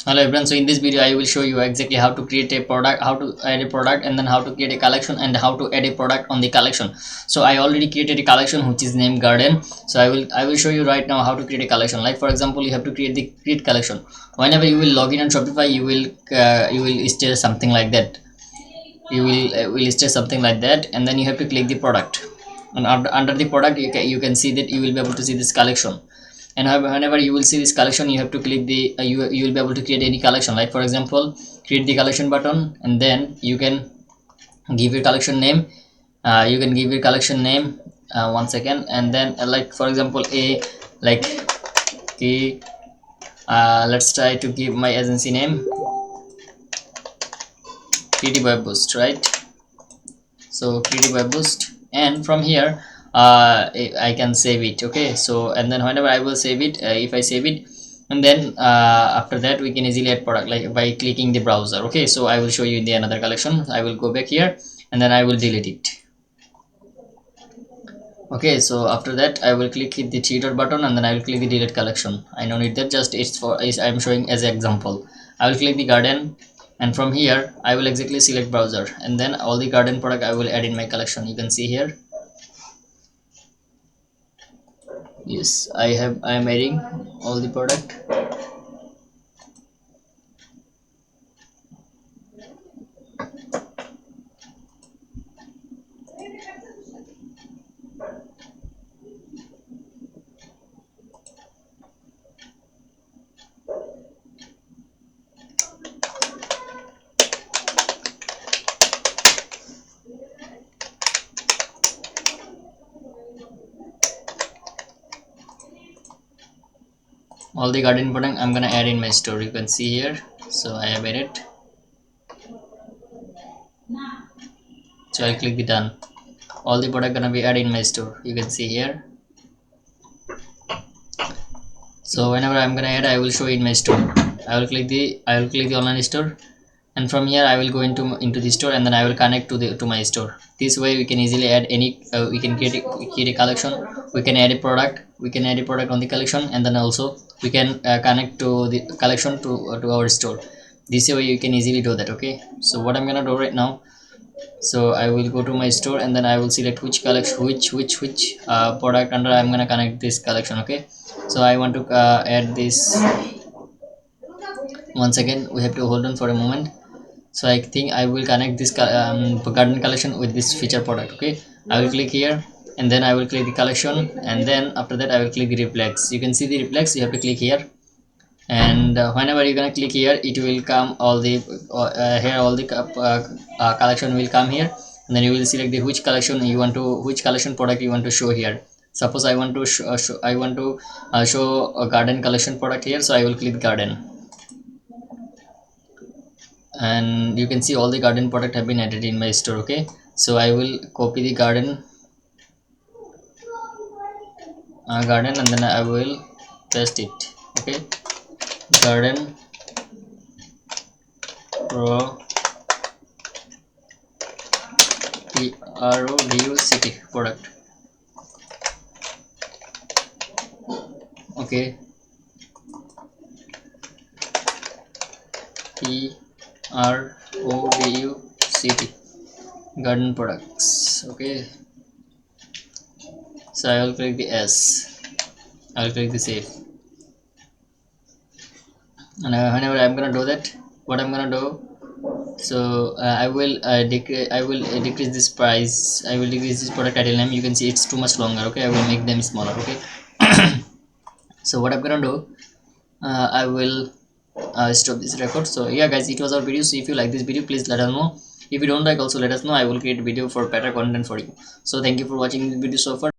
Hello everyone, so in this video I will show you exactly how to create a product, how to add a product, and then how to create a collection and how to add a product on the collection. So I already created a collection which is named garden. So I will show you right now how to create a collection. Like for example, you have to create the create collection. Whenever you will log in on Shopify, you will state something like that. You will state something like that, and then you have to click the product, and under the product you can see that you will be able to see this collection. And whenever you will see this collection, you have to click the you will be able to create any collection. Like for example, create the collection button, and then you can give your collection name. You can give your collection name, one second, and then like for example a like a let's try to give my agency name creative web boost, right? So creative web boost, and from here I can save it. Okay, so and then whenever I will save it, if I save it, and then after that we can easily add product like by clicking the browser. Okay, so I will show you in the another collection. I will go back here, and then I will delete it. Okay, so after that I will click hit the three dot button, and then I will click the delete collection. I don't need that, just I'm showing as an example. I will click the garden, and from here I will exactly select browser, and then all the garden product I will add in my collection. You can see here. Yes, I am adding all the product. All the garden product I'm gonna add in my store. You can see here. So I have added, so I'll click the done. All the product gonna be added in my store. You can see here. So whenever I'm gonna add, I will show in my store. I will click the online store, and from here I will go into the store, and then I will connect to my store. This way we can easily add any we can create a collection. We can add a product, on the collection, and then also we can connect to the collection to our store. This way you can easily do that. Okay, so what I'm gonna do right now, so I will go to my store, and then I will select which collection, which product under I'm gonna connect this collection. Okay, so I want to add this. Once again we have to hold on for a moment. So I think I will connect this garden collection with this feature product. Okay, I will click here, and then I will click the collection, and then after that I will click the reflex. You can see the reflex. You have to click here, and whenever you're gonna click here, it will come all the here all the collection will come here, and then you will select the which collection product you want to show here. Suppose I want to show a garden collection product here, so I will click garden, and you can see all the garden product have been added in my store. Okay, so I will copy the garden, and then I will paste it. Okay, garden pro product. Okay, product, garden products. Okay, so I will click the S. I will click the save, and whenever I'm gonna do that, what I'm gonna do, so I will decrease this price. I will decrease this product title name. You can see it's too much longer. Okay, I will make them smaller. Okay, so what I'm gonna do, I will stop this record. So yeah guys, it was our video. So if you like this video, please let us know. If you don't like, also let us know. I will create a video for better content for you. So thank you for watching this video so far.